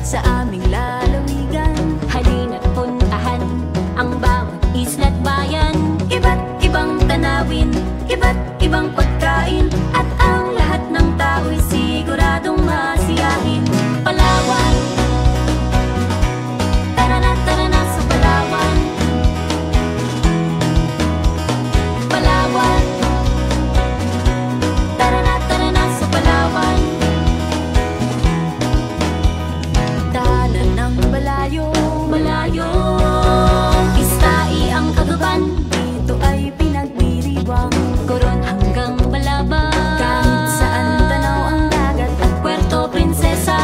sa aming lalawigan. Halina't puntahan ang bawat isla't bayan. Iba't ibang tanawin, iba't ibang pagkain, at ang lahat ng tao'y siguradong masiyahin. Palawan, tara na sa Palawan. Palawan, tara na sa Palawan. Daanan ng malayo, malayo, Istai ang Kagaban, dito ay pinagdiriwang. Coron hanggang Balaban, kahit saan tanaw ang dagat, at Puerto Princesa.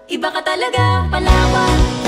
Iba ka talaga, Palawan.